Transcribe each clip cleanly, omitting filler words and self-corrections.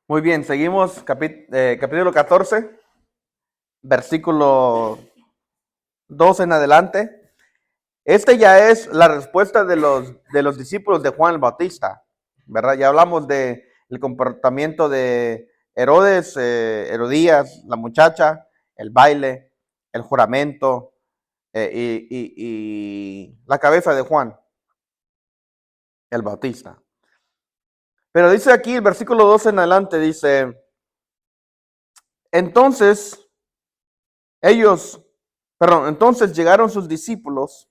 Muy bien, seguimos capítulo 14, versículo 2 en adelante. Este ya es la respuesta de los discípulos de Juan el Bautista, ¿verdad? Ya hablamos de el comportamiento de Herodes, Herodías, la muchacha, el baile, el juramento y la cabeza de Juan el Bautista. Pero dice aquí el versículo 2 en adelante, dice, entonces entonces llegaron sus discípulos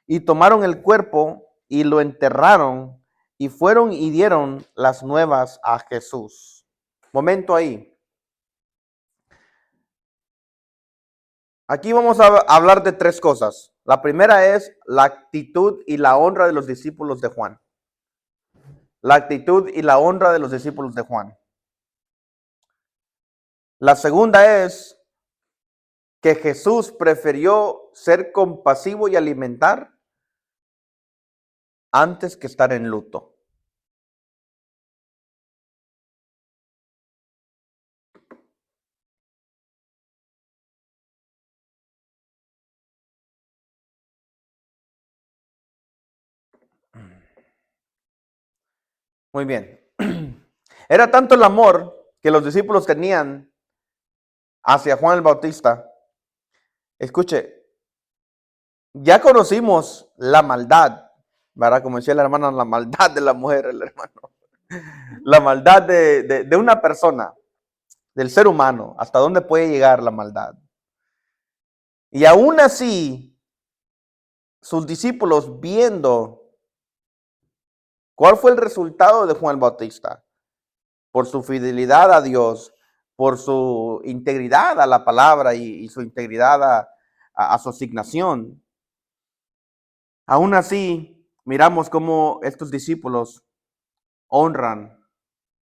y tomaron el cuerpo y lo enterraron y fueron y dieron las nuevas a Jesús. Momento ahí. Aquí vamos a hablar de tres cosas. La primera es la actitud y la honra de los discípulos de Juan. La actitud y la honra de los discípulos de Juan. La segunda es que Jesús prefirió ser compasivo y alimentar antes que estar en luto. Muy bien. Era tanto el amor que los discípulos tenían hacia Juan el Bautista. Escuche, ya conocimos la maldad, ¿verdad? Como decía la hermana, la maldad de la mujer, el hermano. La maldad de una persona, del ser humano, hasta dónde puede llegar la maldad. Y aún así, sus discípulos viendo cuál fue el resultado de Juan el Bautista, por su fidelidad a Dios, por su integridad a la palabra y su integridad a su asignación. Aún así, miramos cómo estos discípulos honran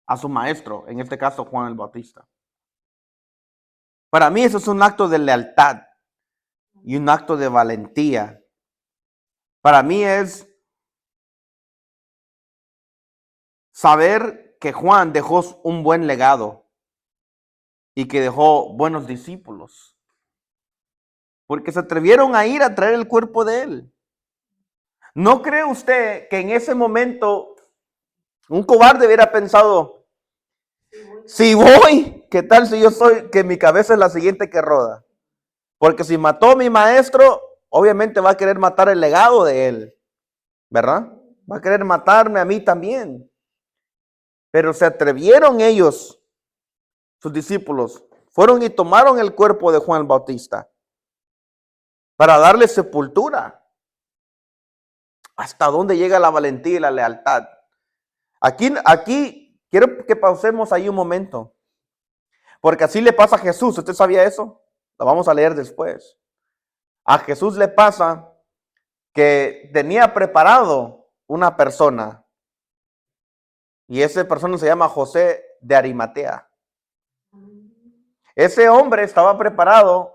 a su maestro, en este caso Juan el Bautista. Para mí eso es un acto de lealtad y un acto de valentía. Para mí es saber que Juan dejó un buen legado y que dejó buenos discípulos, porque se atrevieron a ir a traer el cuerpo de él. ¿No cree usted que en ese momento un cobarde hubiera pensado, si voy, ¿qué tal si yo soy, que mi cabeza es la siguiente que roda? Porque si mató a mi maestro, obviamente va a querer matar el legado de él, ¿verdad? Va a querer matarme a mí también. Pero se atrevieron ellos, sus discípulos, fueron y tomaron el cuerpo de Juan el Bautista para darle sepultura. ¿Hasta dónde llega la valentía y la lealtad? Aquí quiero que pausemos ahí un momento, porque así le pasa a Jesús. ¿Usted sabía eso? Lo vamos a leer después. A Jesús le pasa que tenía preparado una persona, y esa persona se llama José de Arimatea. Ese hombre estaba preparado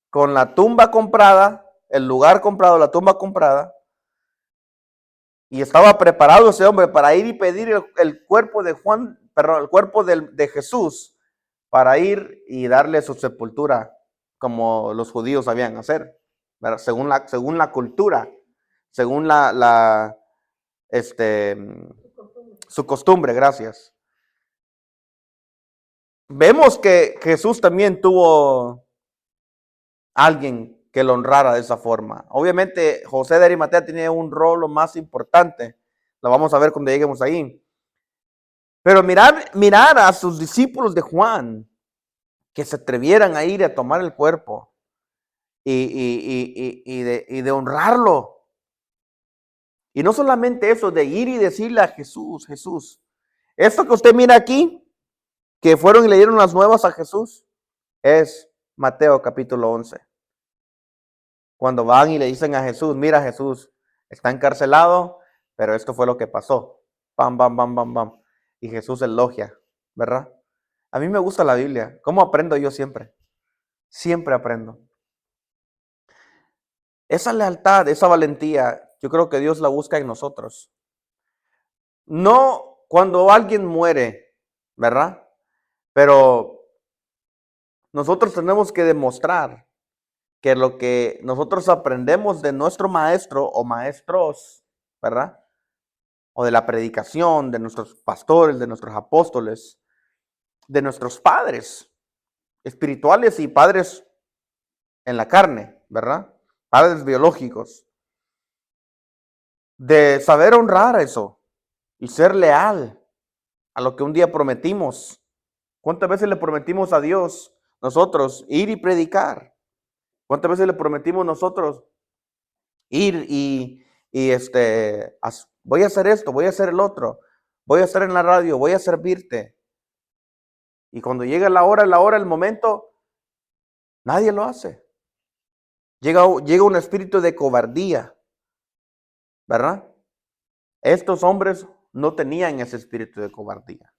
con la tumba comprada, el lugar comprado, la tumba comprada, y estaba preparado ese hombre para ir y pedir el cuerpo de Juan, perdón, el cuerpo de Jesús, para ir y darle su sepultura, como los judíos sabían hacer, ¿verdad? Según la cultura, según su costumbre, gracias. Vemos que Jesús también tuvo alguien que lo honrara de esa forma. Obviamente José de Arimatea tenía un rol más importante, lo vamos a ver cuando lleguemos ahí. Pero mirar a sus discípulos de Juan, que se atrevieran a ir a tomar el cuerpo y de honrarlo. Y no solamente eso, de ir y decirle a Jesús, Jesús, esto que usted mira aquí, que fueron y le dieron las nuevas a Jesús, es Mateo capítulo 11. Cuando van y le dicen a Jesús, mira Jesús, está encarcelado, pero esto fue lo que pasó. Pam, pam, pam, pam, pam. Y Jesús elogia, ¿verdad? A mí me gusta la Biblia. ¿Cómo aprendo yo siempre? Siempre aprendo. Esa lealtad, esa valentía, yo creo que Dios la busca en nosotros. No cuando alguien muere, ¿verdad? Pero nosotros tenemos que demostrar que lo que nosotros aprendemos de nuestro maestro o maestros, ¿verdad? O de la predicación, de nuestros pastores, de nuestros apóstoles, de nuestros padres espirituales y padres en la carne, ¿verdad? Padres biológicos. De saber honrar eso y ser leal a lo que un día prometimos. ¿Cuántas veces le prometimos a Dios nosotros ir y predicar? ¿Cuántas veces le prometimos nosotros ir voy a hacer esto, voy a hacer el otro, voy a estar en la radio, voy a servirte? Y cuando llega la hora, el momento, nadie lo hace. Llega un espíritu de cobardía, ¿verdad? Estos hombres no tenían ese espíritu de cobardía.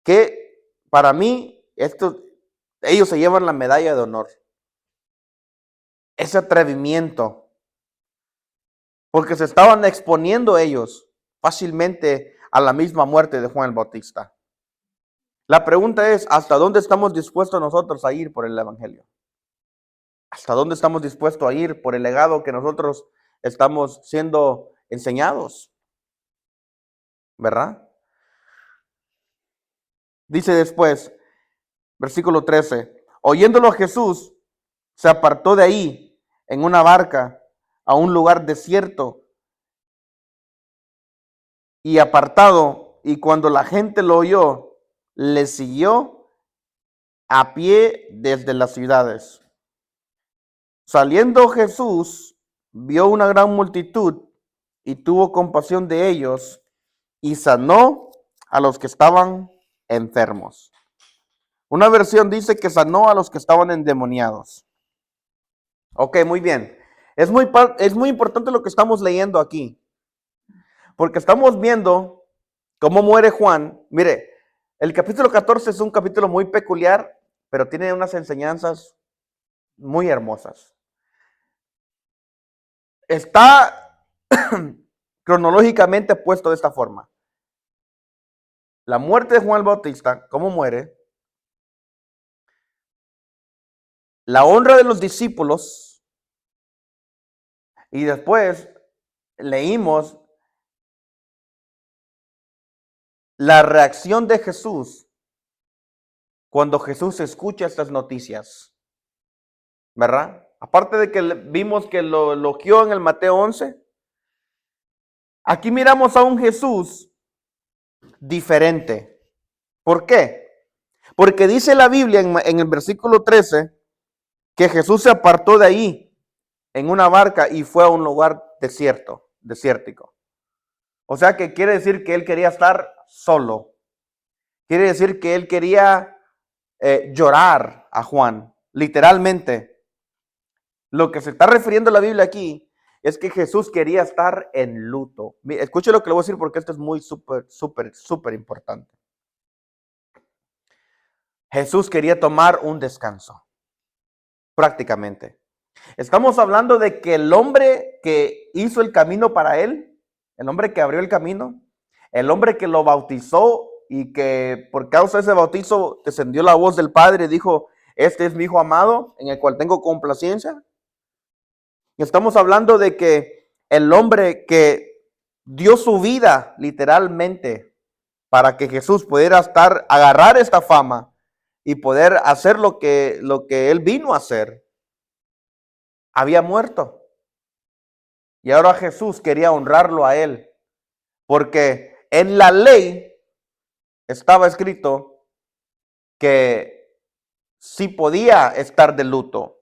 Que para mí, ellos se llevan la medalla de honor. Ese atrevimiento. Porque se estaban exponiendo ellos fácilmente a la misma muerte de Juan el Bautista. La pregunta es, ¿hasta dónde estamos dispuestos nosotros a ir por el Evangelio? ¿Hasta dónde estamos dispuestos a ir por el legado que nosotros estamos siendo enseñados? ¿Verdad? Dice después, versículo 13, oyéndolo Jesús, se apartó de ahí en una barca a un lugar desierto y apartado, y cuando la gente lo oyó, le siguió a pie desde las ciudades. Saliendo Jesús, vio una gran multitud y tuvo compasión de ellos y sanó a los que estaban enfermos. Una versión dice que sanó a los que estaban endemoniados. Ok, muy bien. Es muy importante lo que estamos leyendo aquí, porque estamos viendo cómo muere Juan. Mire, el capítulo 14 es un capítulo muy peculiar, pero tiene unas enseñanzas muy hermosas. Está cronológicamente puesto de esta forma. La muerte de Juan el Bautista, cómo muere, la honra de los discípulos, y después leímos la reacción de Jesús cuando Jesús escucha estas noticias, ¿verdad? Aparte de que vimos que lo elogió en el Mateo 11, aquí miramos a un Jesús diferente. ¿Por qué? Porque dice la Biblia en el versículo 13 que Jesús se apartó de ahí en una barca y fue a un lugar desértico. O sea que quiere decir que él quería estar solo. Quiere decir que él quería llorar a Juan, literalmente. Lo que se está refiriendo la Biblia aquí es que Jesús quería estar en luto. Escuche lo que le voy a decir porque esto es muy súper importante. Jesús quería tomar un descanso, prácticamente. Estamos hablando de que el hombre que hizo el camino para él, el hombre que abrió el camino, el hombre que lo bautizó y que por causa de ese bautizo descendió la voz del Padre y dijo, este es mi Hijo amado en el cual tengo complacencia. Y estamos hablando de que el hombre que dio su vida literalmente para que Jesús pudiera agarrar esta fama y poder hacer lo que él vino a hacer, había muerto. Y ahora Jesús quería honrarlo a él, porque en la ley estaba escrito que sí podía estar de luto,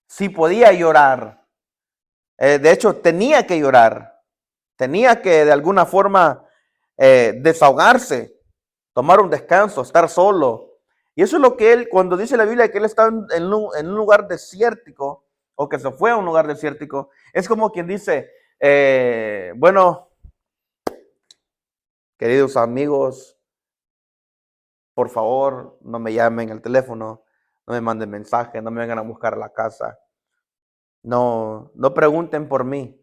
sí podía llorar. De hecho, tenía que llorar, tenía que de alguna forma desahogarse, tomar un descanso, estar solo. Y eso es lo que él, cuando dice la Biblia que él estaba en un lugar desértico, o que se fue a un lugar desértico, es como quien dice, bueno, queridos amigos, por favor, no me llamen al teléfono, no me manden mensajes, no me vengan a buscar a la casa. No pregunten por mí,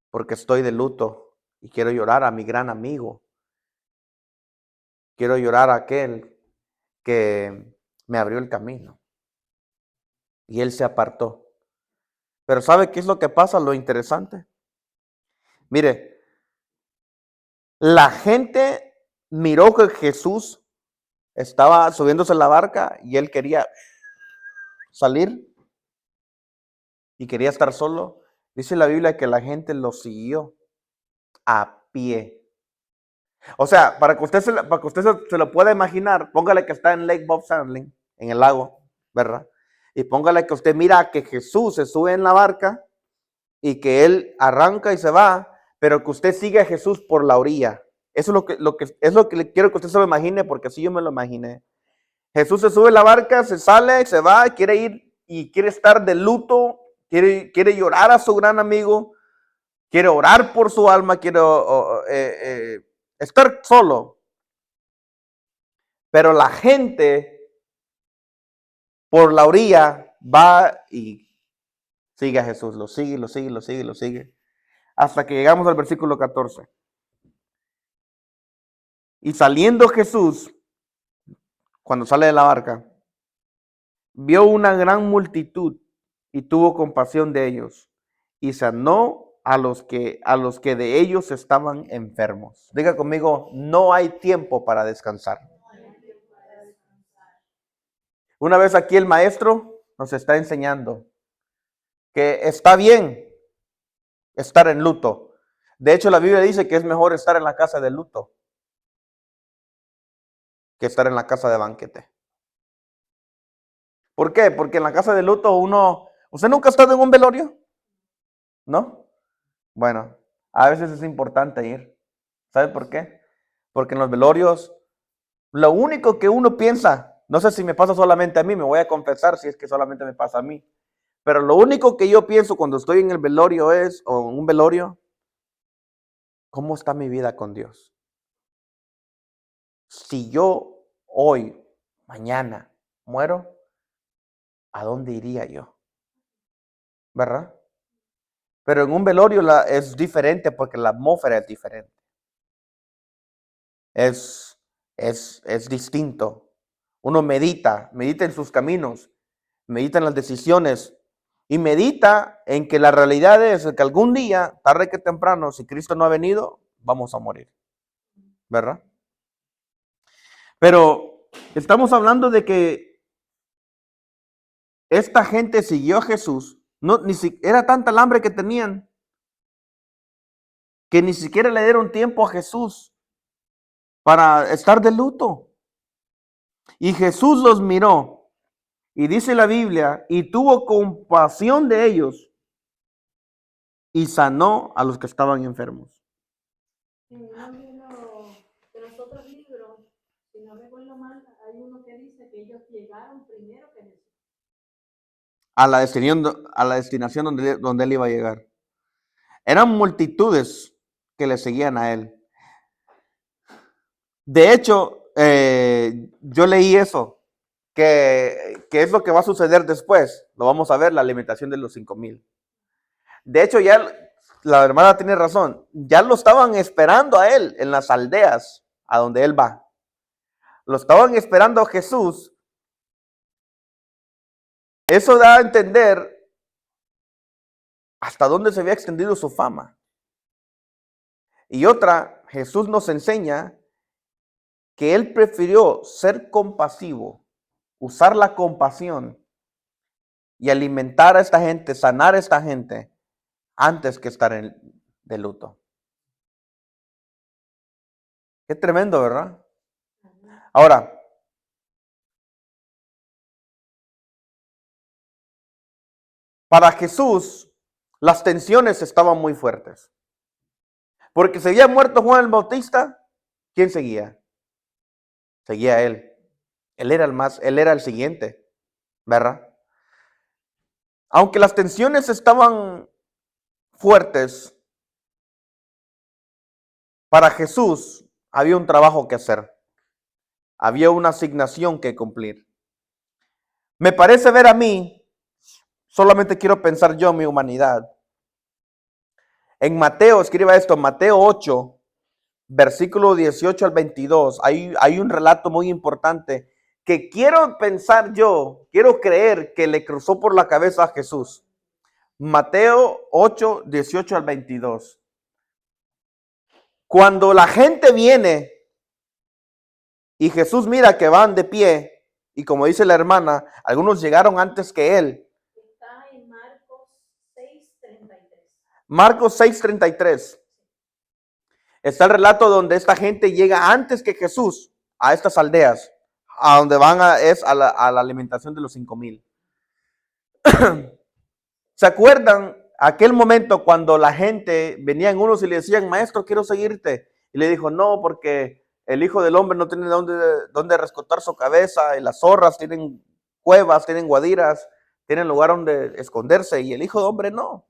porque estoy de luto y quiero llorar a mi gran amigo. quiero llorar a aquel que me abrió el camino. Y él se apartó. Pero ¿sabe qué es lo que pasa? Lo interesante. Mire, la gente miró que Jesús estaba subiéndose en la barca y él quería salir y quería estar solo. Dice la Biblia que la gente lo siguió a pie. O sea, para que usted se lo pueda imaginar, póngale que está en Lake Bob Sandling, en el lago, ¿verdad? Y póngale que usted mira que Jesús se sube en la barca y que él arranca y se va, pero que usted sigue a Jesús por la orilla. Eso es lo que le quiero que usted se lo imagine, porque así yo me lo imaginé. Jesús se sube en la barca, se sale, se va, quiere ir y quiere estar de luto, quiere llorar a su gran amigo, quiere orar por su alma, quiere estar solo. Pero la gente por la orilla va y sigue a Jesús, lo sigue, hasta que llegamos al versículo 14. Y saliendo Jesús, cuando sale de la barca, vio una gran multitud y tuvo compasión de ellos y sanó a los que de ellos estaban enfermos. Diga conmigo, no hay tiempo para descansar. Una vez aquí el maestro nos está enseñando que está bien estar en luto. De hecho, la Biblia dice que es mejor estar en la casa de luto que estar en la casa de banquete. ¿Por qué? Porque en la casa de luto ¿usted nunca ha estado en un velorio? ¿No? Bueno, a veces es importante ir. ¿Sabe por qué? Porque en los velorios, lo único que uno piensa, no sé si me pasa solamente a mí, me voy a confesar si es que solamente me pasa a mí, pero lo único que yo pienso cuando estoy en el velorio o en un velorio, ¿cómo está mi vida con Dios? Si yo hoy, mañana, muero, ¿a dónde iría yo? ¿Verdad? Pero en un velorio es diferente porque la atmósfera es diferente. Es distinto. Uno medita en sus caminos, medita en las decisiones y medita en que la realidad es que algún día, tarde que temprano, si Cristo no ha venido, vamos a morir. ¿Verdad? Pero estamos hablando de que esta gente siguió a Jesús. Era tanta el hambre que tenían que ni siquiera le dieron tiempo a Jesús para estar de luto. Y Jesús los miró y dice la Biblia, y tuvo compasión de ellos y sanó a los que estaban enfermos. En uno de los otros libros, si no recuerdo mal, hay uno que dice que ellos llegaron primero que Jesús. A la destinación donde él iba a llegar. Eran multitudes que le seguían a él. De hecho, yo leí eso, que es lo que va a suceder después. Lo vamos a ver, la alimentación de los 5,000. De hecho, ya la hermana tiene razón. Ya lo estaban esperando a él en las aldeas a donde él va. Lo estaban esperando a Jesús. Eso da a entender hasta dónde se había extendido su fama. Y otra, Jesús nos enseña que él prefirió ser compasivo, usar la compasión y alimentar a esta gente, sanar a esta gente, antes que estar de luto. Qué tremendo, ¿verdad? Ahora, para Jesús, las tensiones estaban muy fuertes. Porque se había muerto Juan el Bautista, ¿quién seguía? Seguía él. Él era el siguiente, ¿verdad? Aunque las tensiones estaban fuertes, para Jesús había un trabajo que hacer. Había una asignación que cumplir. Me parece ver a mí, solamente quiero pensar yo en mi humanidad. En Mateo, escriba esto, Mateo 8, versículo 18 al 22, hay un relato muy importante que quiero pensar yo, quiero creer que le cruzó por la cabeza a Jesús. Mateo 8, 18 al 22. Cuando la gente viene y Jesús mira que van de pie, y como dice la hermana, algunos llegaron antes que él. Está en Marcos 6:33. Marcos 6:33. Está el relato donde esta gente llega antes que Jesús a estas aldeas, a donde van es a la alimentación de los 5,000. ¿Se acuerdan aquel momento cuando la gente venían unos y le decían, maestro, quiero seguirte? Y le dijo, no, porque el Hijo del Hombre no tiene dónde rescotar su cabeza, y las zorras tienen cuevas, tienen guadiras, tienen lugar donde esconderse, y el Hijo del Hombre no.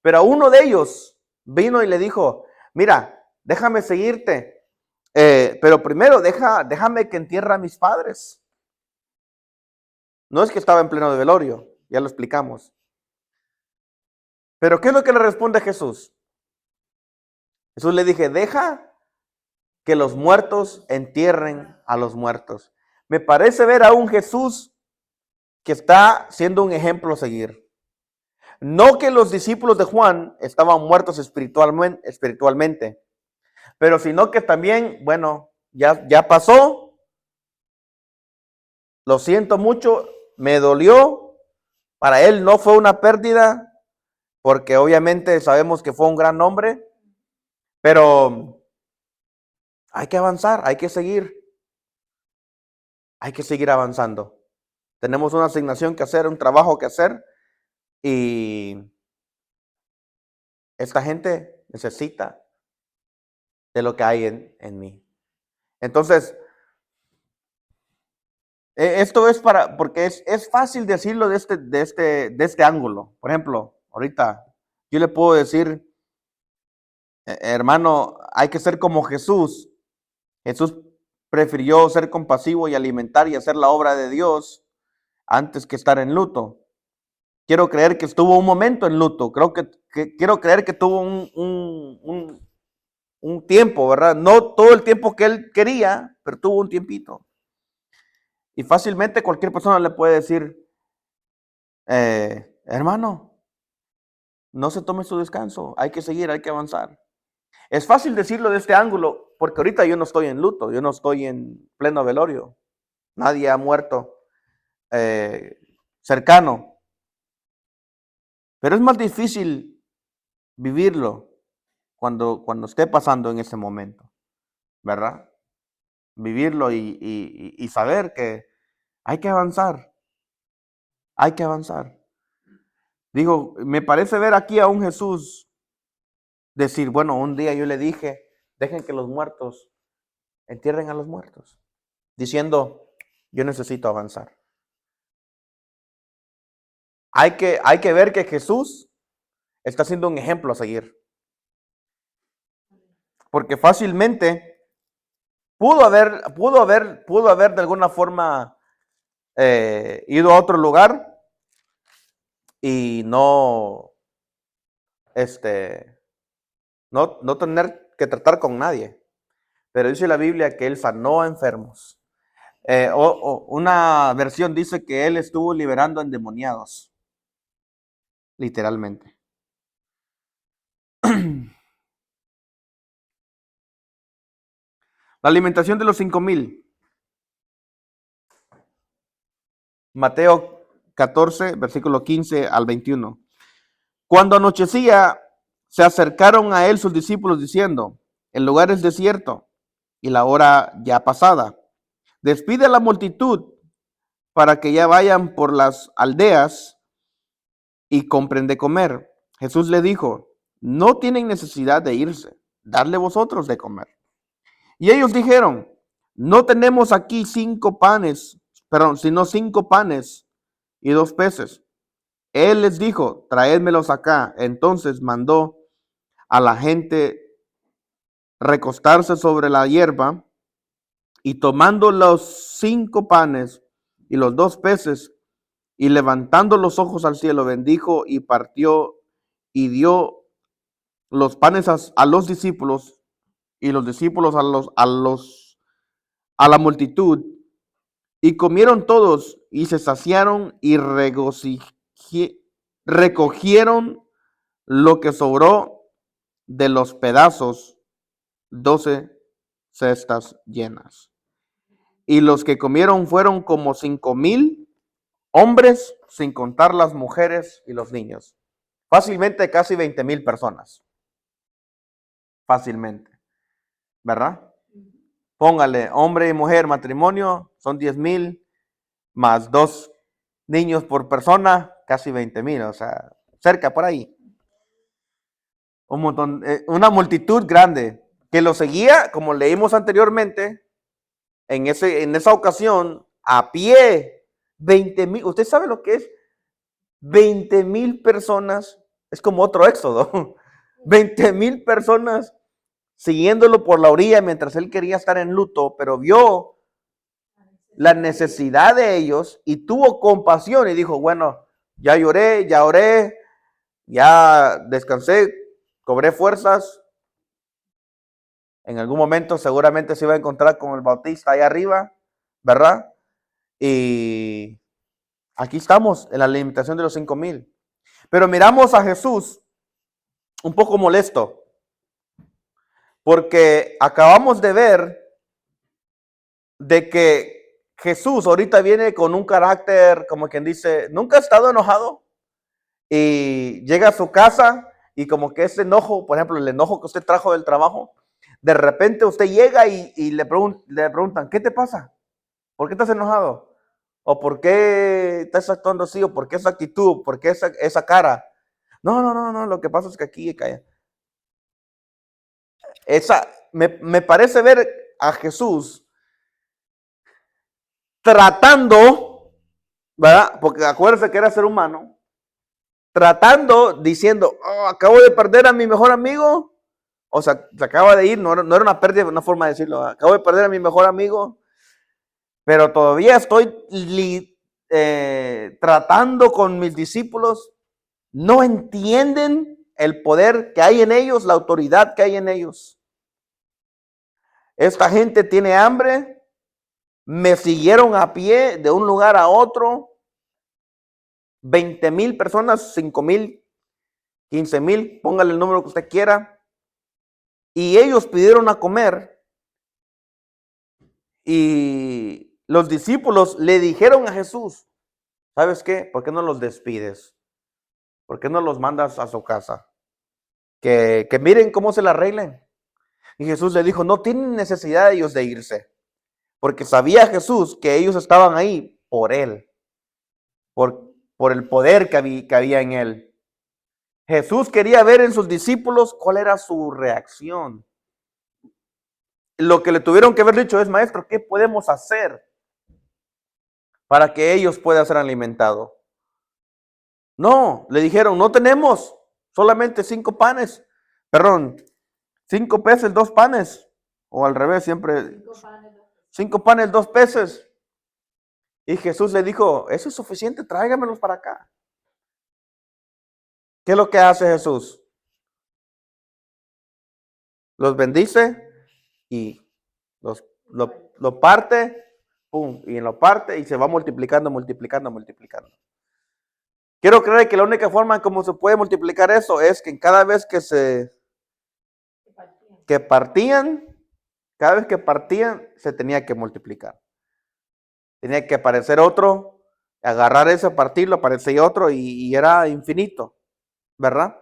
Pero a uno de ellos vino y le dijo, mira, déjame seguirte, pero primero déjame que entierre a mis padres. No es que estaba en pleno de velorio, ya lo explicamos. Pero ¿qué es lo que le responde Jesús? Jesús le dije, deja que los muertos entierren a los muertos. Me parece ver a un Jesús que está siendo un ejemplo a seguir. No que los discípulos de Juan estaban muertos espiritualmente, pero sino que también, bueno, ya pasó, lo siento mucho, me dolió, para él no fue una pérdida, porque obviamente sabemos que fue un gran hombre, pero hay que avanzar, hay que seguir avanzando. Tenemos una asignación que hacer, un trabajo que hacer, y esta gente necesita de lo que hay en mí. Entonces, esto es porque es fácil decirlo de este ángulo. Por ejemplo, ahorita yo le puedo decir, hermano, hay que ser como Jesús. Jesús prefirió ser compasivo y alimentar y hacer la obra de Dios antes que estar en luto. Quiero creer que estuvo un momento en luto. Quiero creer que tuvo un tiempo, ¿verdad? No todo el tiempo que él quería, pero tuvo un tiempito. Y fácilmente cualquier persona le puede decir, hermano, no se tome su descanso, hay que seguir, hay que avanzar. Es fácil decirlo de este ángulo, porque ahorita yo no estoy en luto, yo no estoy en pleno velorio, nadie ha muerto cercano, pero es más difícil vivirlo cuando esté pasando en ese momento, ¿verdad? Vivirlo y saber que hay que avanzar, hay que avanzar. Digo, me parece ver aquí a un Jesús decir, bueno, un día yo le dije, dejen que los muertos entierren a los muertos, diciendo, yo necesito avanzar. Hay que ver que Jesús está siendo un ejemplo a seguir. Porque fácilmente pudo haber de alguna forma ido a otro lugar y no tener que tratar con nadie. Pero dice la Biblia que él sanó a enfermos. Una versión dice que él estuvo liberando endemoniados, literalmente. La alimentación de los 5,000. Mateo 14, versículo 15 al 21. Cuando anochecía, se acercaron a él sus discípulos diciendo, el lugar es desierto y la hora ya pasada. Despide a la multitud para que ya vayan por las aldeas y compren de comer. Jesús le dijo, no tienen necesidad de irse, dadle vosotros de comer. Y ellos dijeron, no tenemos aquí 5 panes, sino 5 panes y 2 peces. Él les dijo, traédmelos acá. Entonces mandó a la gente recostarse sobre la hierba y tomando los 5 panes y los 2 peces y levantando los ojos al cielo, bendijo y partió y dio los panes a los discípulos y los discípulos a la multitud, y comieron todos y se saciaron y recogieron lo que sobró de los pedazos, 12 cestas llenas. Y los que comieron fueron como 5,000 hombres, sin contar las mujeres y los niños. Fácilmente casi 20,000 personas. Fácilmente. ¿Verdad? Póngale, hombre y mujer, matrimonio, son 10,000, más 2 niños por persona, casi 20,000, o sea, cerca por ahí. Un montón, una multitud grande que lo seguía, como leímos anteriormente, en esa ocasión, a pie, 20,000. ¿Usted sabe lo que es? 20,000 personas, es como otro éxodo. 20,000 personas siguiéndolo por la orilla mientras él quería estar en luto, pero vio la necesidad de ellos y tuvo compasión y dijo, bueno, ya lloré, ya oré, ya descansé, cobré fuerzas. En algún momento seguramente se iba a encontrar con el Bautista ahí arriba, ¿verdad? Y aquí estamos en la limitación de los 5,000. Pero miramos a Jesús un poco molesto, porque acabamos de ver de que Jesús ahorita viene con un carácter, como quien dice, nunca ha estado enojado, y llega a su casa y como que ese enojo, por ejemplo, el enojo que usted trajo del trabajo, de repente usted llega y le preguntan, ¿qué te pasa? ¿Por qué estás enojado? ¿O por qué estás actuando así? ¿O por qué esa actitud? ¿Por qué esa cara? No, lo que pasa es que aquí y acá. Me parece ver a Jesús tratando, ¿verdad? Porque acuérdense que era ser humano, tratando, diciendo, oh, acabo de perder a mi mejor amigo. O sea, se acaba de ir, no era una pérdida, una forma de decirlo. Acabo de perder a mi mejor amigo, pero todavía estoy tratando con mis discípulos. No entienden el poder que hay en ellos, la autoridad que hay en ellos. Esta gente tiene hambre, me siguieron a pie de un lugar a otro. 20,000 personas, 5,000, 15,000, póngale el número que usted quiera. Y ellos pidieron a comer. Y los discípulos le dijeron a Jesús, ¿sabes qué? ¿Por qué no los despides? ¿Por qué no los mandas a su casa? Que miren cómo se la arreglen. Y Jesús le dijo, no tienen necesidad ellos de irse. Porque sabía Jesús que ellos estaban ahí por él. Por el poder que había en él. Jesús quería ver en sus discípulos cuál era su reacción. Lo que le tuvieron que haber dicho es, maestro, ¿qué podemos hacer para que ellos puedan ser alimentados? No, le dijeron, no tenemos, solamente 5 panes, perdón, 5 peces, 2 panes, o al revés, siempre 5 panes, 2 peces. Y Jesús le dijo, eso es suficiente, tráigamelos para acá. ¿Qué es lo que hace Jesús? Los bendice y lo parte, pum, y lo parte y se va multiplicando. Quiero creer que la única forma en cómo se puede multiplicar eso es que cada vez cada vez que partían, se tenía que multiplicar. Tenía que aparecer otro, agarrar ese, partirlo, aparecía otro y era infinito, ¿verdad?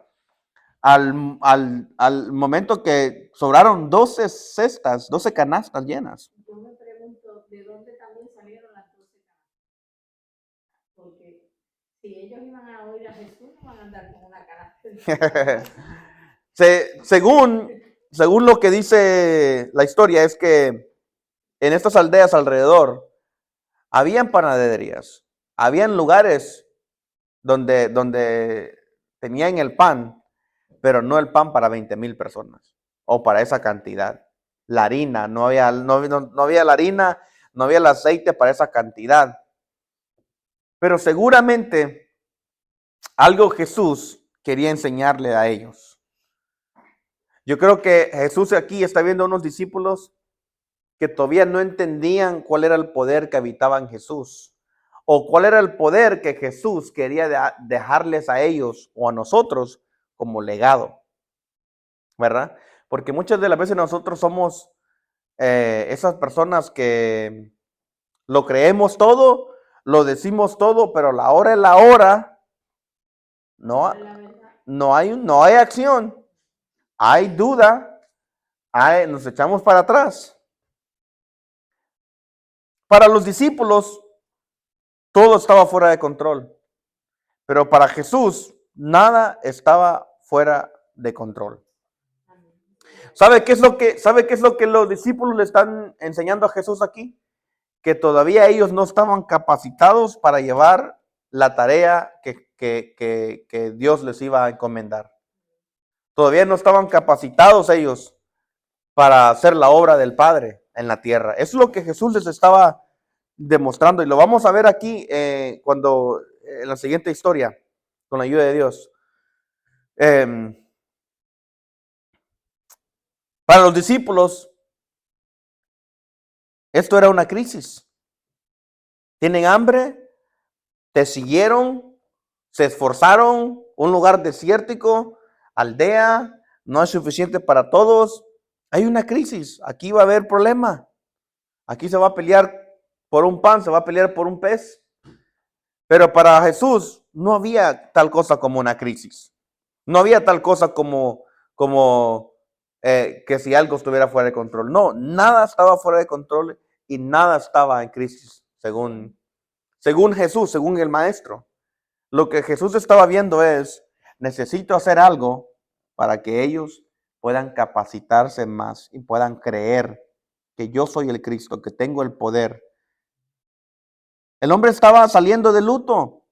Al momento que sobraron 12 cestas, 12 canastas llenas. Yo me pregunto, ¿de dónde también salieron las 12 canastas? Porque si ellos iban a oír a Jesús, no van a andar con una canasta. Según lo que dice la historia, es que en estas aldeas alrededor habían panaderías, habían lugares donde tenían el pan, pero no el pan para 20,000 personas o para esa cantidad. La harina, no había la harina, no había el aceite para esa cantidad. Pero seguramente algo Jesús quería enseñarle a ellos. Yo creo que Jesús aquí está viendo a unos discípulos que todavía no entendían cuál era el poder que habitaba en Jesús, o cuál era el poder que Jesús quería dejarles a ellos o a nosotros como legado, ¿verdad? Porque muchas de las veces nosotros somos esas personas que lo creemos todo, lo decimos todo, pero la hora es la hora, no, Es la verdad. no hay acción, hay duda, nos echamos para atrás. Para los discípulos, todo estaba fuera de control, pero para Jesús, nada estaba fuera de control. Amén. ¿Sabe qué es lo que los discípulos le están enseñando a Jesús aquí? Que todavía ellos no estaban capacitados para llevar la tarea que Dios les iba a encomendar. Todavía no estaban capacitados ellos para hacer la obra del Padre en la tierra. Eso es lo que Jesús les estaba demostrando, y lo vamos a ver aquí cuando en la siguiente historia, con la ayuda de Dios. Para los discípulos, esto era una crisis. Tienen hambre, te siguieron, se esforzaron, un lugar desértico, aldea, no es suficiente para todos. Hay una crisis, aquí va a haber problema. Aquí se va a pelear por un pan, se va a pelear por un pez. Pero para Jesús no había tal cosa como una crisis. No había tal cosa como que si algo estuviera fuera de control. No, nada estaba fuera de control y nada estaba en crisis, según Jesús, según el maestro. Lo que Jesús estaba viendo es, necesito hacer algo para que ellos puedan capacitarse más y puedan creer que yo soy el Cristo, que tengo el poder. El hombre estaba saliendo de luto.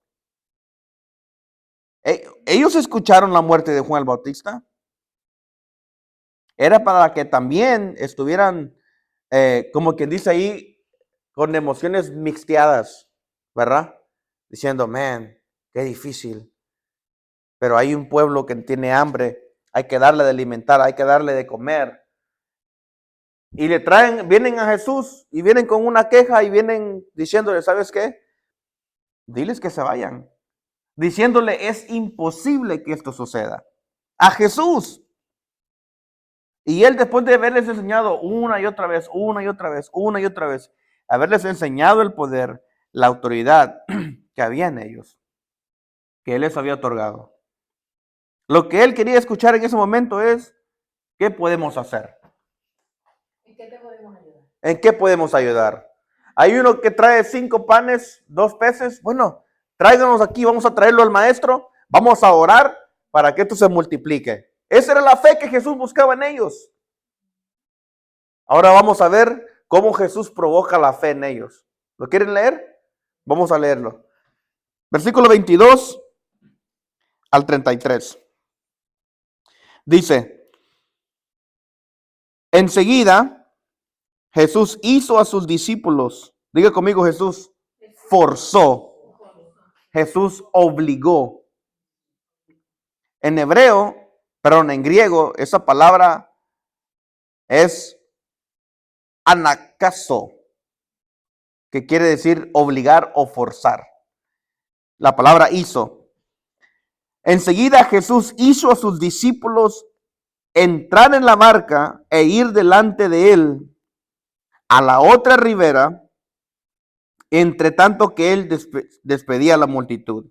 Ellos escucharon la muerte de Juan el Bautista. Era para que también estuvieran, como quien dice ahí, con emociones mixteadas, ¿verdad? Diciendo, man, qué difícil. Pero hay un pueblo que tiene hambre, hay que darle de alimentar, hay que darle de comer. Y vienen a Jesús y vienen con una queja y vienen diciéndole, ¿sabes qué? Diles que se vayan. Diciéndole, es imposible que esto suceda. A Jesús. Y él, después de haberles enseñado una y otra vez, haberles enseñado el poder, la autoridad que había en ellos, que él les había otorgado. Lo que él quería escuchar en ese momento es, ¿qué podemos hacer? ¿En qué te podemos ayudar? ¿En qué podemos ayudar? Hay uno que trae 5 panes, 2 peces. Bueno, tráiganos aquí, vamos a traerlo al maestro, vamos a orar para que esto se multiplique. Esa era la fe que Jesús buscaba en ellos. Ahora vamos a ver cómo Jesús provoca la fe en ellos. ¿Lo quieren leer? Vamos a leerlo. Versículo 22 al 33. Dice, enseguida Jesús hizo a sus discípulos, diga conmigo, Jesús forzó, Jesús obligó. En en griego, esa palabra es anakazo, que quiere decir obligar o forzar. La palabra hizo. Enseguida Jesús hizo a sus discípulos entrar en la barca e ir delante de él a la otra ribera, entre tanto que él despedía a la multitud.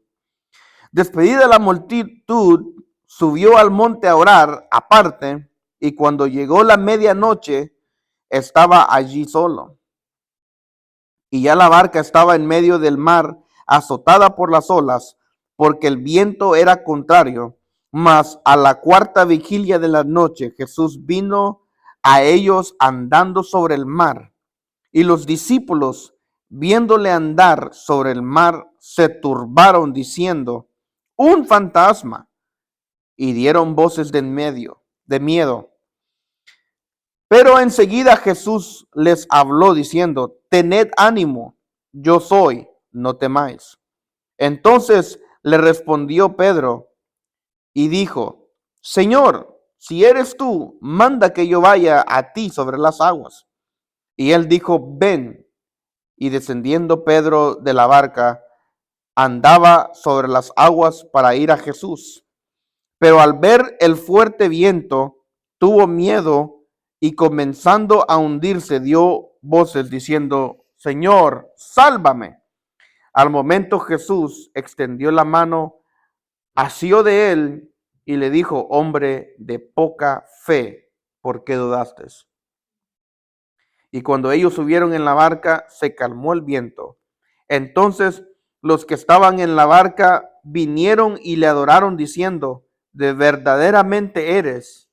Despedida la multitud, subió al monte a orar aparte, y cuando llegó la medianoche, estaba allí solo. Y ya la barca estaba en medio del mar, azotada por las olas, porque el viento era contrario. Mas a la 4ª vigilia de la noche, Jesús vino a ellos andando sobre el mar. Y los discípulos, viéndole andar sobre el mar, se turbaron diciendo, un fantasma, y dieron voces de miedo. Pero enseguida Jesús les habló diciendo, tened ánimo, yo soy, no temáis. Entonces le respondió Pedro y dijo, Señor, si eres tú, manda que yo vaya a ti sobre las aguas. Y él dijo, ven. Y descendiendo Pedro de la barca, andaba sobre las aguas para ir a Jesús. Pero al ver el fuerte viento, tuvo miedo y comenzando a hundirse, dio voces diciendo, Señor, sálvame. Al momento Jesús extendió la mano, asió de él y le dijo, hombre de poca fe, ¿por qué dudaste? Y cuando ellos subieron en la barca, se calmó el viento. Entonces los que estaban en la barca vinieron y le adoraron diciendo, de verdaderamente eres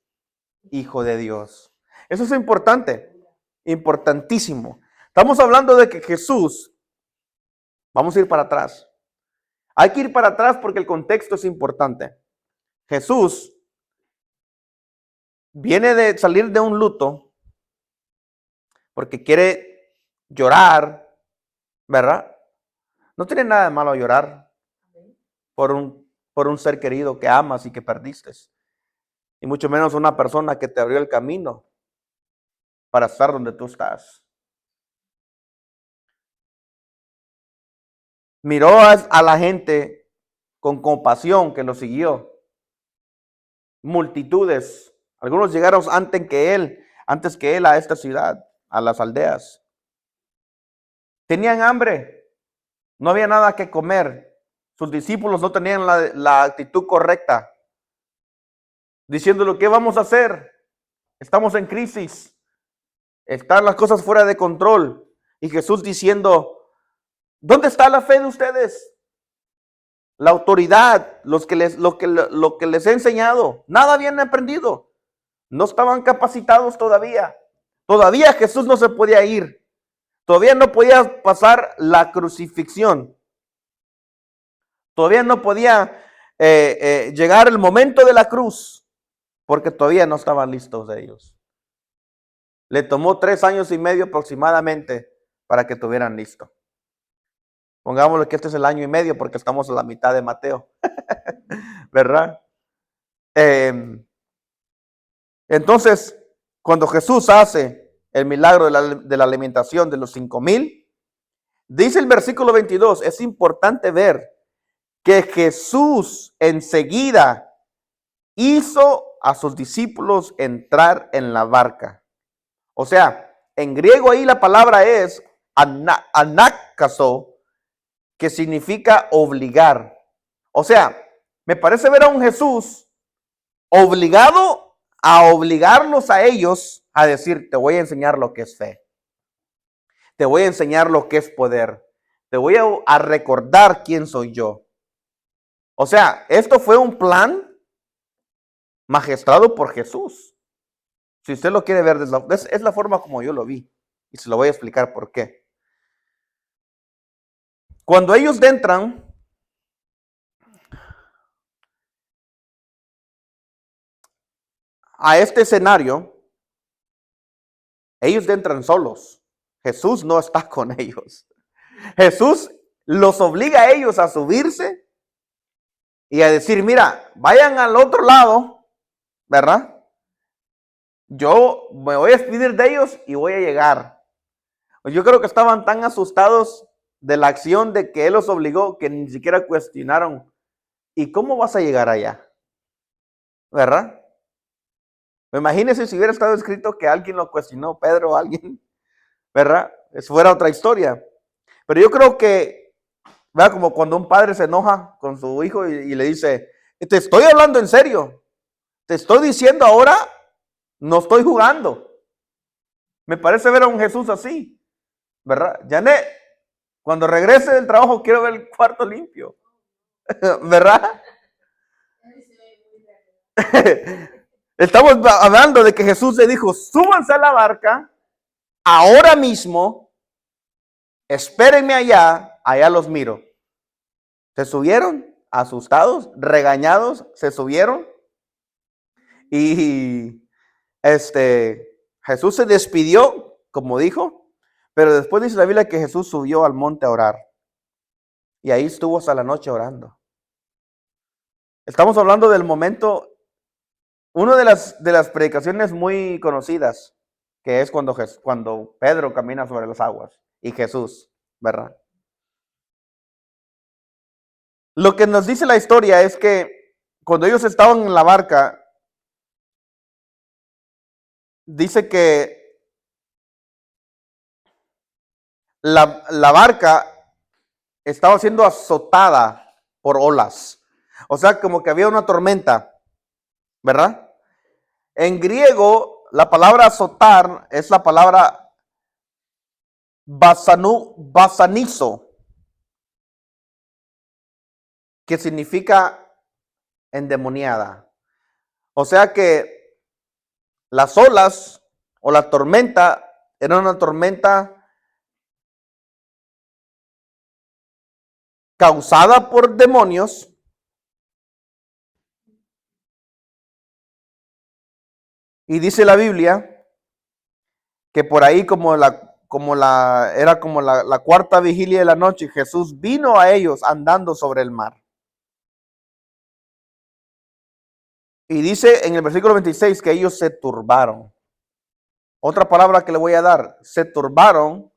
Hijo de Dios. Eso es importante, importantísimo. Estamos hablando de que Jesús, vamos a ir para atrás. Hay que ir para atrás porque el contexto es importante. Jesús viene de salir de un luto porque quiere llorar, ¿verdad? No tiene nada de malo llorar por un ser querido que amas y que perdiste. Y mucho menos una persona que te abrió el camino para estar donde tú estás. Miró a la gente con compasión que lo siguió. Multitudes. Algunos llegaron antes que él a esta ciudad, a las aldeas. Tenían hambre. No había nada que comer. Sus discípulos no tenían la actitud correcta. Diciéndole, ¿qué vamos a hacer? Estamos en crisis. Están las cosas fuera de control. Y Jesús diciendo, ¿dónde está la fe de ustedes? La autoridad, lo que les he enseñado. Nada habían aprendido. No estaban capacitados todavía. Todavía Jesús no se podía ir. Todavía no podía pasar la crucifixión. Todavía no podía llegar el momento de la cruz. Porque todavía no estaban listos ellos. Le tomó 3 años y medio aproximadamente para que estuvieran listos. Pongámosle que este es el año y medio porque estamos a la mitad de Mateo. ¿Verdad? Entonces, cuando Jesús hace el milagro de la alimentación de los 5,000, dice el versículo 22, es importante ver que Jesús enseguida hizo a sus discípulos entrar en la barca. O sea, en griego ahí la palabra es anakazo, que significa obligar. O sea, me parece ver a un Jesús obligado a obligarlos a ellos a decir, te voy a enseñar lo que es fe. Te voy a enseñar lo que es poder. Te voy a recordar quién soy yo. O sea, esto fue un plan magistrado por Jesús. Si usted lo quiere ver, es la forma como yo lo vi. Y se lo voy a explicar por qué. Cuando ellos entran a este escenario, ellos entran solos. Jesús no está con ellos. Jesús los obliga a ellos a subirse y a decir, mira, vayan al otro lado, ¿verdad? Yo me voy a despedir de ellos y voy a llegar. Yo creo que estaban tan asustados de la acción de que Él los obligó que ni siquiera cuestionaron, ¿y cómo vas a llegar allá? ¿Verdad? Imagínense si hubiera estado escrito que alguien lo cuestionó, Pedro o alguien, ¿verdad? Eso fuera otra historia. Pero yo creo que, ¿verdad? Como cuando un padre se enoja con su hijo y le dice, te estoy hablando en serio, te estoy diciendo ahora, no estoy jugando. Me parece ver a un Jesús así, ¿verdad? Janet, cuando regrese del trabajo quiero ver el cuarto limpio, ¿verdad? Estamos hablando de que Jesús le dijo, súbanse a la barca, ahora mismo, espérenme allá los miro. Se subieron, asustados, regañados, se subieron. Y Jesús se despidió, como dijo, pero después dice la Biblia que Jesús subió al monte a orar. Y ahí estuvo hasta la noche orando. Estamos hablando del momento Una de las predicaciones muy conocidas, que es cuando Pedro camina sobre las aguas y Jesús, ¿verdad? Lo que nos dice la historia es que cuando ellos estaban en la barca, dice que la barca estaba siendo azotada por olas. O sea, como que había una tormenta, ¿verdad? En griego, la palabra azotar es la palabra basanizo, que significa endemoniada. O sea que las olas o la tormenta era una tormenta causada por demonios. Y dice la Biblia que por ahí era como la cuarta vigilia de la noche, Jesús vino a ellos andando sobre el mar. Y dice en el versículo 26 que ellos se turbaron. Otra palabra que le voy a dar, se turbaron,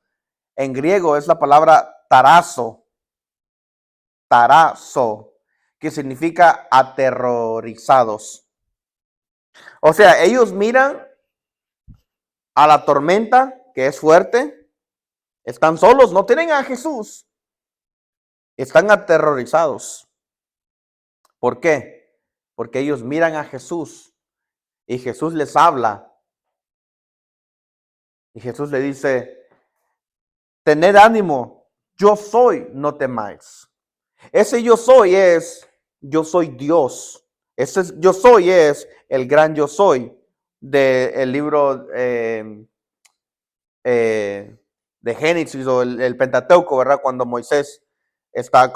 en griego es la palabra tarazo, que significa aterrorizados. O sea, ellos miran a la tormenta, que es fuerte, están solos, no tienen a Jesús, están aterrorizados. ¿Por qué? Porque ellos miran a Jesús y Jesús les habla. Y Jesús le dice, tened ánimo, yo soy, no temáis. Ese yo soy es, yo soy Dios. Ese yo soy es el gran yo soy del libro de Génesis o el Pentateuco, ¿verdad? Cuando Moisés está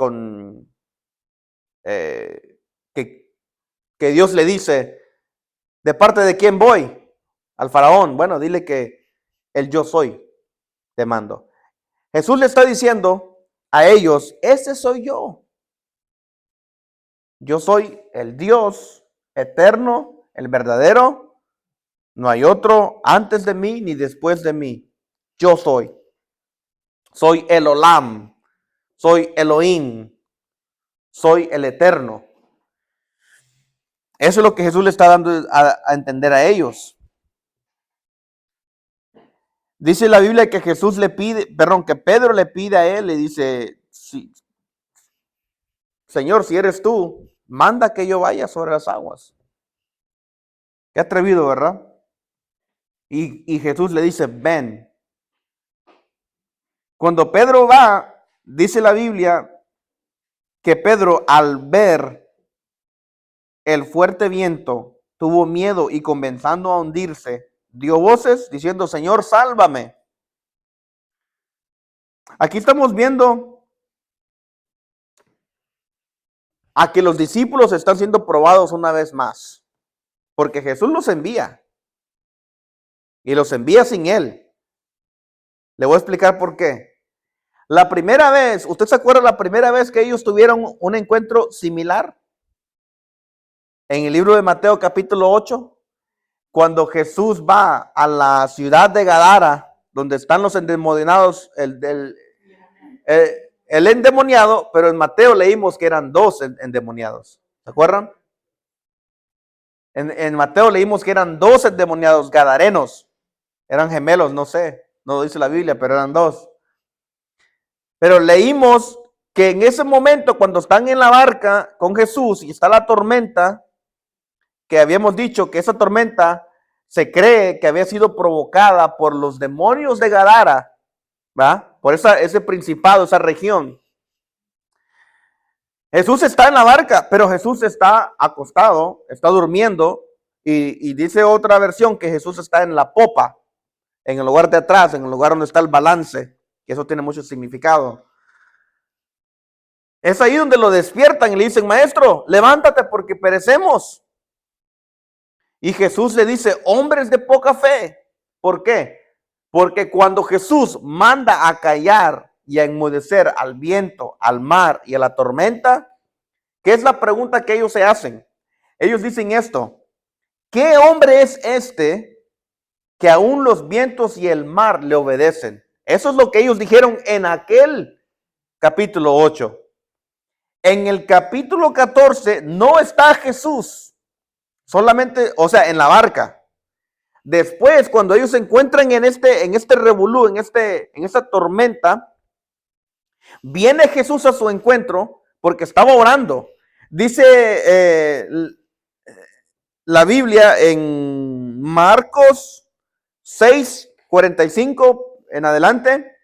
que Dios le dice, ¿de parte de quién voy? Al faraón. Bueno, dile que el yo soy te mando. Jesús le está diciendo a ellos, ese soy yo. Yo soy el Dios eterno, el verdadero. No hay otro antes de mí ni después de mí. Yo soy. Soy el Olam. Soy Elohim. Soy el eterno. Eso es lo que Jesús le está dando a entender a ellos. Dice la Biblia que que Pedro le pide a él, le dice, sí, Señor, si eres tú, manda que yo vaya sobre las aguas. Qué atrevido, ¿verdad? Y Jesús le dice, ven. Cuando Pedro va, dice la Biblia que Pedro al ver el fuerte viento tuvo miedo y comenzando a hundirse, dio voces diciendo, Señor, sálvame. Aquí estamos viendo a que los discípulos están siendo probados una vez más, porque Jesús los envía y los envía sin él. Le voy a explicar por qué. La primera vez, ¿usted se acuerda la primera vez que ellos tuvieron un encuentro similar? En el libro de Mateo capítulo 8, cuando Jesús va a la ciudad de Gadara, donde están los endemoniados, el endemoniado, pero en Mateo leímos que eran dos endemoniados. ¿Se acuerdan? En Mateo leímos que eran dos endemoniados gadarenos. Eran gemelos, no sé, no lo dice la Biblia, pero eran dos. Pero leímos que en ese momento, cuando están en la barca con Jesús y está la tormenta, que habíamos dicho que esa tormenta se cree que había sido provocada por los demonios de Gadara, ¿va? Por ese principado, esa región. Jesús está en la barca, pero Jesús está acostado, está durmiendo, y dice otra versión que Jesús está en la popa, en el lugar de atrás, en el lugar donde está el balance, que eso tiene mucho significado. Es ahí donde lo despiertan y le dicen, maestro, levántate porque perecemos. Y Jesús le dice, hombres de poca fe. ¿Por qué? Porque cuando Jesús manda a callar y a enmudecer al viento, al mar y a la tormenta, ¿qué es la pregunta que ellos se hacen? Ellos dicen esto, ¿qué hombre es este que aún los vientos y el mar le obedecen? Eso es lo que ellos dijeron en aquel capítulo 8. En el capítulo 14 no está Jesús, solamente, o sea, en la barca. Después, cuando ellos se encuentran en este revolú, en esta tormenta, viene Jesús a su encuentro porque estaba orando. Dice la Biblia en Marcos 6:45 en adelante,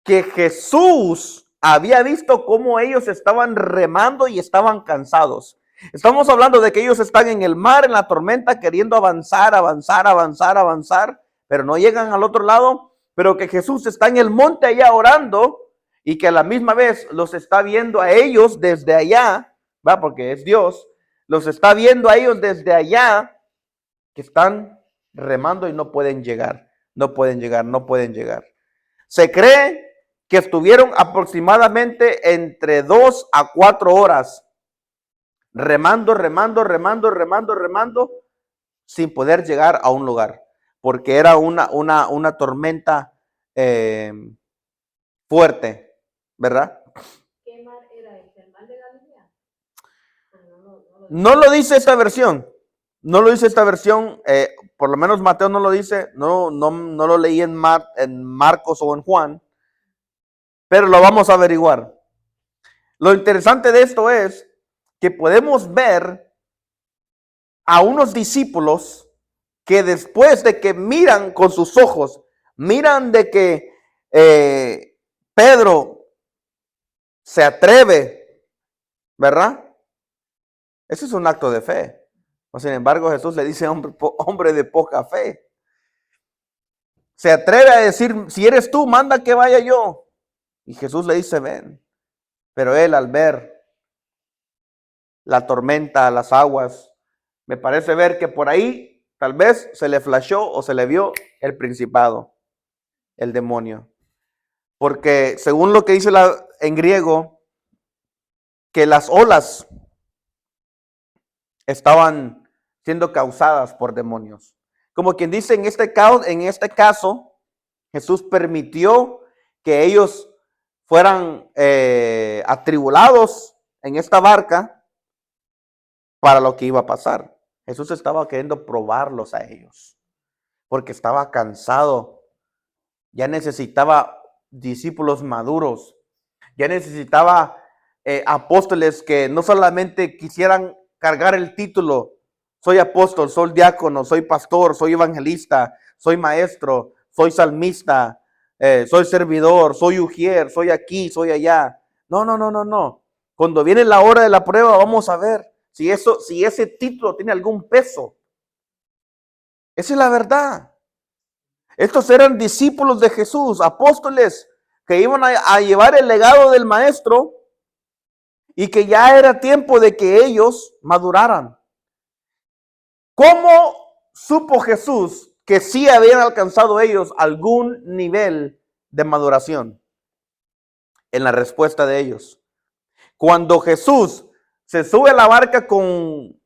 que Jesús había visto cómo ellos estaban remando y estaban cansados. Estamos hablando de que ellos están en el mar, en la tormenta, queriendo avanzar, avanzar, avanzar, avanzar, pero no llegan al otro lado, pero que Jesús está en el monte allá orando y que a la misma vez los está viendo a ellos desde allá, va, porque es Dios, los está viendo a ellos desde allá, que están remando y no pueden llegar, no pueden llegar, no pueden llegar. Se cree que estuvieron aproximadamente entre 2 a 4 horas remando, remando, remando, remando, remando, sin poder llegar a un lugar, porque era una tormenta fuerte, ¿verdad? ¿Qué mar era este? ¿El mar de Galilea? No lo dice esta versión, no lo dice esta versión, por lo menos Mateo no lo dice, no lo leí en Marcos o en Juan, pero lo vamos a averiguar. Lo interesante de esto es que podemos ver a unos discípulos que después de que miran con sus ojos, miran de que Pedro se atreve, ¿verdad? Eso es un acto de fe. Sin embargo, Jesús le dice, hombre de poca fe. Se atreve a decir, si eres tú, manda que vaya yo. Y Jesús le dice, ven. Pero él, al ver la tormenta, las aguas, me parece ver que por ahí tal vez se le flashó o se le vio el principado, el demonio. Porque según lo que dice en griego, que las olas estaban siendo causadas por demonios. Como quien dice, en este caso, Jesús permitió que ellos fueran atribulados en esta barca para lo que iba a pasar. Jesús estaba queriendo probarlos a ellos, porque estaba cansado, ya necesitaba discípulos maduros, ya necesitaba apóstoles que no solamente quisieran cargar el título, soy apóstol, soy diácono, soy pastor, soy evangelista, soy maestro, soy salmista, soy servidor, soy ujier, soy aquí, soy allá. No. Cuando viene la hora de la prueba, vamos a ver si ese título tiene algún peso. Esa es la verdad. Estos eran discípulos de Jesús, apóstoles que iban a llevar el legado del maestro y que ya era tiempo de que ellos maduraran. ¿Cómo supo Jesús que sí habían alcanzado ellos algún nivel de maduración? En la respuesta de ellos. Cuando Jesús se sube a la barca con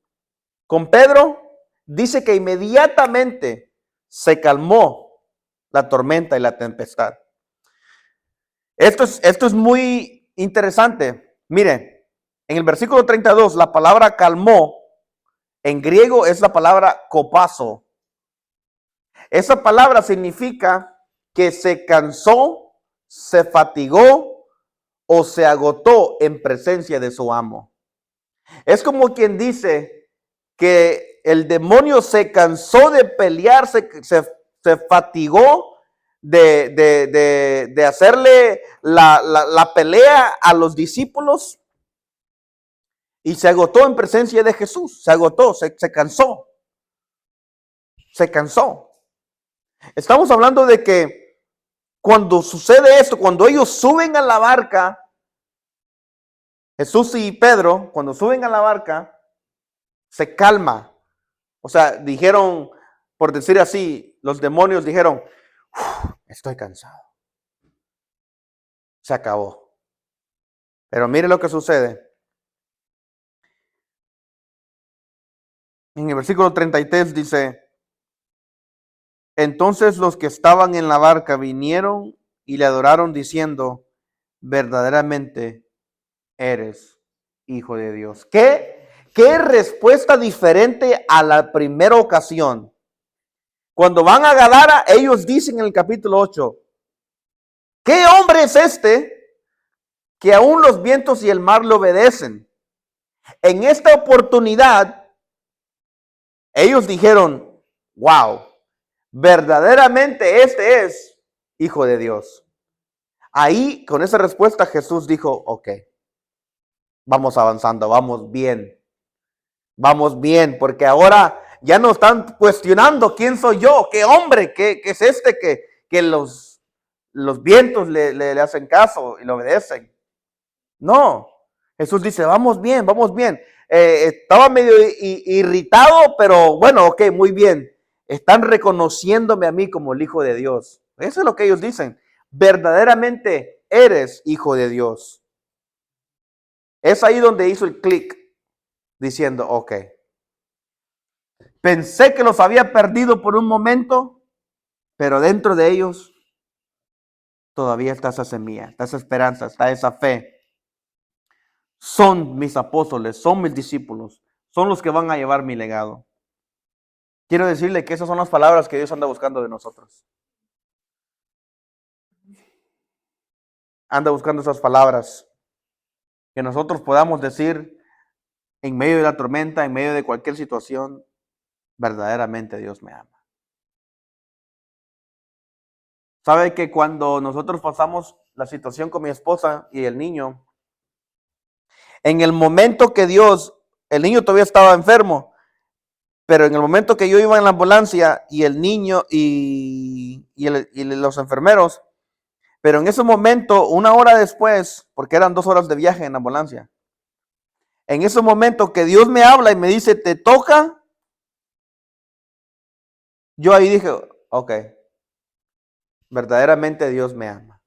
Pedro, dice que inmediatamente se calmó la tormenta y la tempestad. Esto es muy interesante. Mire, en el versículo 32, la palabra calmó, en griego es la palabra copazo. Esa palabra significa que se cansó, se fatigó o se agotó en presencia de su amo. Es como quien dice que el demonio se cansó de pelear, se fatigó de hacerle la pelea a los discípulos y se agotó en presencia de Jesús. Se agotó, se cansó. Se cansó. Estamos hablando de que cuando sucede esto, cuando ellos suben a la barca, Jesús y Pedro, cuando suben a la barca, se calma. O sea, dijeron, por decir así, los demonios dijeron, estoy cansado. Se acabó. Pero mire lo que sucede. En el versículo 33 dice, entonces los que estaban en la barca vinieron y le adoraron diciendo, verdaderamente eres hijo de Dios. ¿Qué respuesta diferente a la primera ocasión? Cuando van a Gadara, ellos dicen en el capítulo 8, ¿qué hombre es este que aún los vientos y el mar le obedecen? En esta oportunidad, ellos dijeron, wow, verdaderamente este es hijo de Dios. Ahí, con esa respuesta, Jesús dijo, ok, vamos avanzando, vamos bien, porque ahora ya no están cuestionando quién soy yo, qué hombre, qué es este que los vientos le hacen caso y le obedecen. No, Jesús dice, vamos bien, vamos bien. Estaba medio irritado, pero bueno, ok, muy bien. Están reconociéndome a mí como el Hijo de Dios. Eso es lo que ellos dicen. Verdaderamente eres Hijo de Dios. Es ahí donde hizo el clic, diciendo, ok. Pensé que los había perdido por un momento, pero dentro de ellos todavía está esa semilla, está esa esperanza, está esa fe. Son mis apóstoles, son mis discípulos, son los que van a llevar mi legado. Quiero decirle que esas son las palabras que Dios anda buscando de nosotros. Anda buscando esas palabras que nosotros podamos decir en medio de la tormenta, en medio de cualquier situación, verdaderamente Dios me ama. ¿Sabe que cuando nosotros pasamos la situación con mi esposa y el niño, en el momento que el niño todavía estaba enfermo, pero en el momento que yo iba en la ambulancia y el niño y los enfermeros, pero en ese momento, una hora después, porque eran 2 horas de viaje en la ambulancia, en ese momento que Dios me habla y me dice, te toca, yo ahí dije, ok, verdaderamente Dios me ama.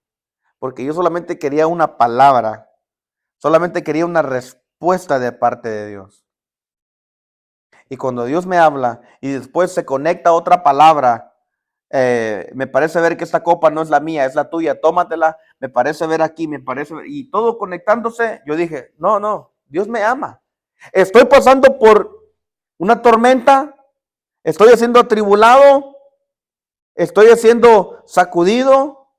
Porque yo solamente quería una palabra, solamente quería una respuesta de parte de Dios. Y cuando Dios me habla y después se conecta otra palabra, me parece ver que esta copa no es la mía, es la tuya, tómatela, me parece ver aquí, y todo conectándose, yo dije, no, Dios me ama. Estoy pasando por una tormenta, estoy siendo atribulado, estoy siendo sacudido,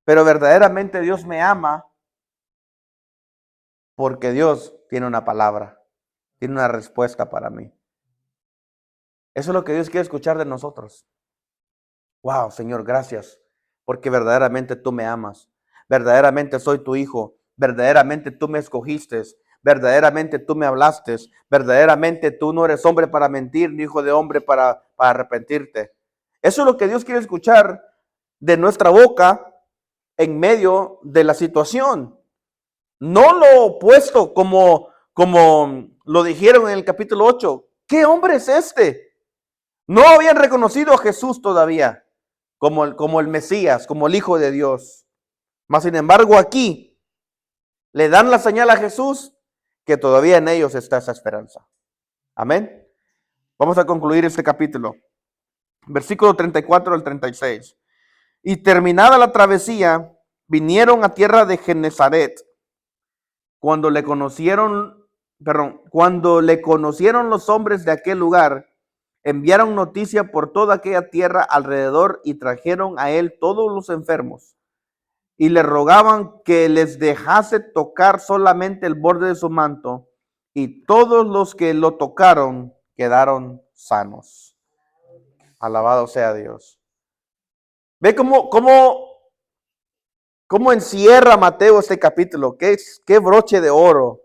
pero verdaderamente Dios me ama porque Dios tiene una palabra, tiene una respuesta para mí. Eso es lo que Dios quiere escuchar de nosotros. Wow, Señor, gracias, porque verdaderamente tú me amas. Verdaderamente soy tu hijo. Verdaderamente tú me escogiste. Verdaderamente tú me hablaste. Verdaderamente tú no eres hombre para mentir, ni hijo de hombre para arrepentirte. Eso es lo que Dios quiere escuchar de nuestra boca en medio de la situación. No lo opuesto como lo dijeron en el capítulo 8. ¿Qué hombre es este? No habían reconocido a Jesús todavía como el Mesías, como el Hijo de Dios. Mas sin embargo aquí le dan la señal a Jesús que todavía en ellos está esa esperanza. Amén. Vamos a concluir este capítulo. Versículo 34 al 36. Y terminada la travesía, vinieron a tierra de Genezaret. Cuando le conocieron los hombres de aquel lugar, enviaron noticia por toda aquella tierra alrededor y trajeron a él todos los enfermos y le rogaban que les dejase tocar solamente el borde de su manto, y todos los que lo tocaron quedaron sanos. Alabado sea Dios. Ve cómo encierra Mateo este capítulo. Qué broche de oro.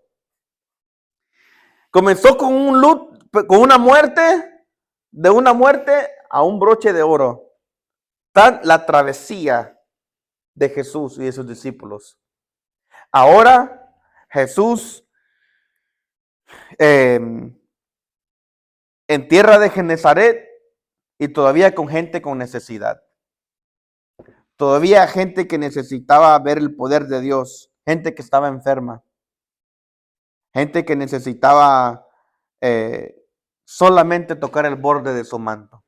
Comenzó con una muerte, de una muerte a un broche de oro. Tan la travesía de Jesús y de sus discípulos. Ahora Jesús en tierra de Genezaret y todavía con gente con necesidad. Todavía gente que necesitaba ver el poder de Dios, gente que estaba enferma, gente que necesitaba solamente tocar el borde de su manto.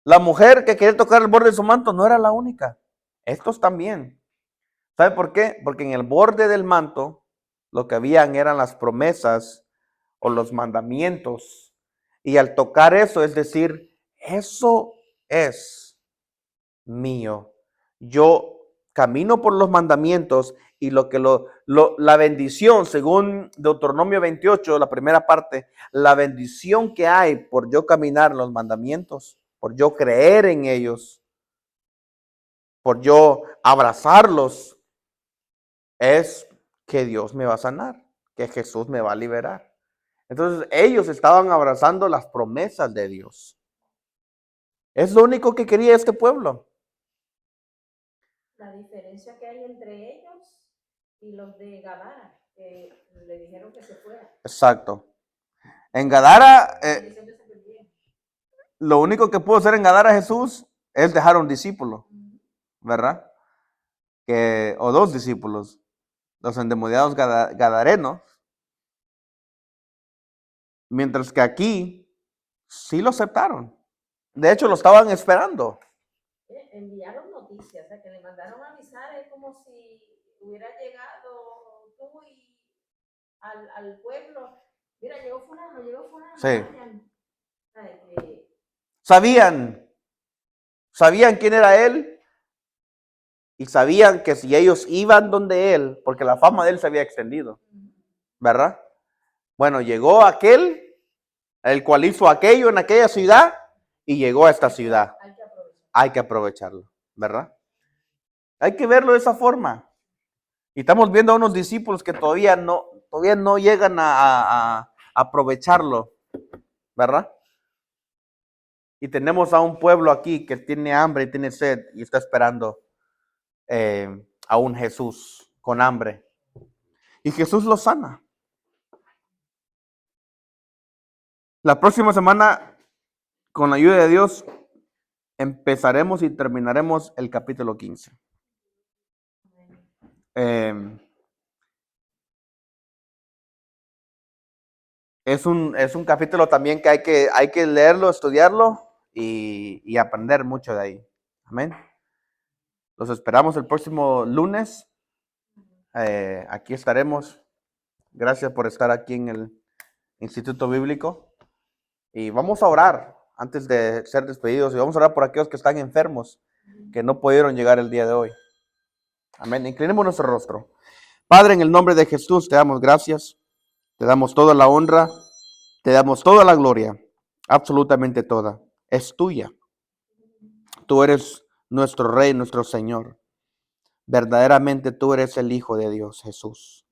La mujer que quería tocar el borde de su manto no era la única. Estos también. ¿Sabe por qué? Porque en el borde del manto lo que habían eran las promesas o los mandamientos. Y al tocar eso, es decir, eso es mío. Yo camino por los mandamientos y la bendición, según Deuteronomio 28, la primera parte, la bendición que hay por yo caminar los mandamientos, por yo creer en ellos, por yo abrazarlos, es que Dios me va a sanar, que Jesús me va a liberar. Entonces ellos estaban abrazando las promesas de Dios. Es lo único que quería este pueblo. La diferencia que hay entre ellos y los de Gadara, que le dijeron que se fuera. Exacto. En Gadara, lo único que pudo hacer en Gadara Jesús es dejar un discípulo, ¿verdad? O dos discípulos, los endemoniados gadarenos. Mientras que aquí sí lo aceptaron. De hecho, lo estaban esperando. Enviaron noticias, o sea, que le mandaron a avisar, es como si hubiera llegado tú y al pueblo. Mira, llegó fulano. Sí. Vayan. Sabían quién era él y sabían que si ellos iban donde él, porque la fama de él se había extendido, ¿verdad? Bueno, llegó aquel, el cual hizo aquello en aquella ciudad y llegó a esta ciudad. Hay que aprovecharlo, ¿verdad? Hay que verlo de esa forma. Y estamos viendo a unos discípulos que todavía no llegan a aprovecharlo, ¿verdad? Y tenemos a un pueblo aquí que tiene hambre y tiene sed y está esperando a un Jesús con hambre. Y Jesús lo sana. La próxima semana, con la ayuda de Dios, empezaremos y terminaremos el capítulo 15. Es un capítulo también que hay que leerlo, estudiarlo y aprender mucho de ahí. Amén. Los esperamos el próximo lunes. Aquí estaremos. Gracias por estar aquí en el Instituto Bíblico. Y vamos a orar antes de ser despedidos. Y vamos a orar por aquellos que están enfermos, que no pudieron llegar el día de hoy. Amén. Inclinemos nuestro rostro. Padre, en el nombre de Jesús, te damos gracias. Te damos toda la honra. Te damos toda la gloria. Absolutamente toda. Es tuya. Tú eres nuestro Rey, nuestro Señor. Verdaderamente tú eres el Hijo de Dios, Jesús.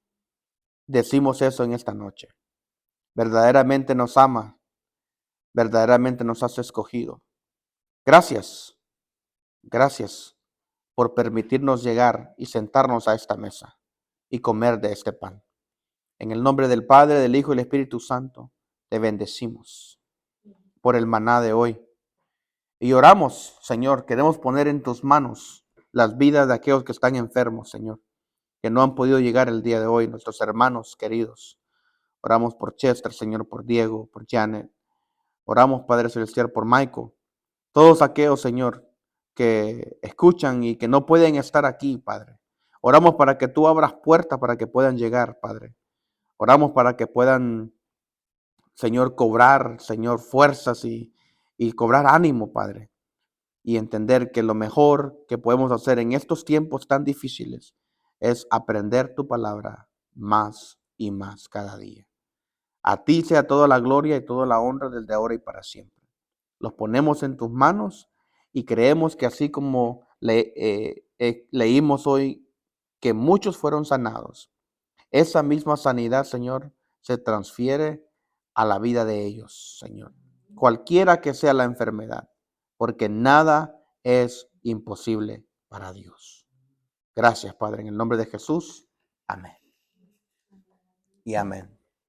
Decimos eso en esta noche. Verdaderamente nos ama. Verdaderamente nos has escogido. Gracias. Gracias por permitirnos llegar y sentarnos a esta mesa y comer de este pan. En el nombre del Padre, del Hijo y del Espíritu Santo, te bendecimos por el maná de hoy. Y oramos, Señor, queremos poner en tus manos las vidas de aquellos que están enfermos, Señor, que no han podido llegar el día de hoy, nuestros hermanos queridos. Oramos por Chester, Señor, por Diego, por Janet. Oramos, Padre Celestial, por Michael. Todos aquellos, Señor, que escuchan y que no pueden estar aquí, Padre. Oramos para que tú abras puertas para que puedan llegar, Padre. Oramos para que puedan, Señor, cobrar, Señor, fuerzas y cobrar ánimo, Padre. Y entender que lo mejor que podemos hacer en estos tiempos tan difíciles es aprender tu palabra más y más cada día. A ti sea toda la gloria y toda la honra desde ahora y para siempre. Los ponemos en tus manos y creemos que así como leímos hoy que muchos fueron sanados, esa misma sanidad, Señor, se transfiere a la vida de ellos, Señor. Cualquiera que sea la enfermedad, porque nada es imposible para Dios. Gracias, Padre, en el nombre de Jesús. Amén. Y amén.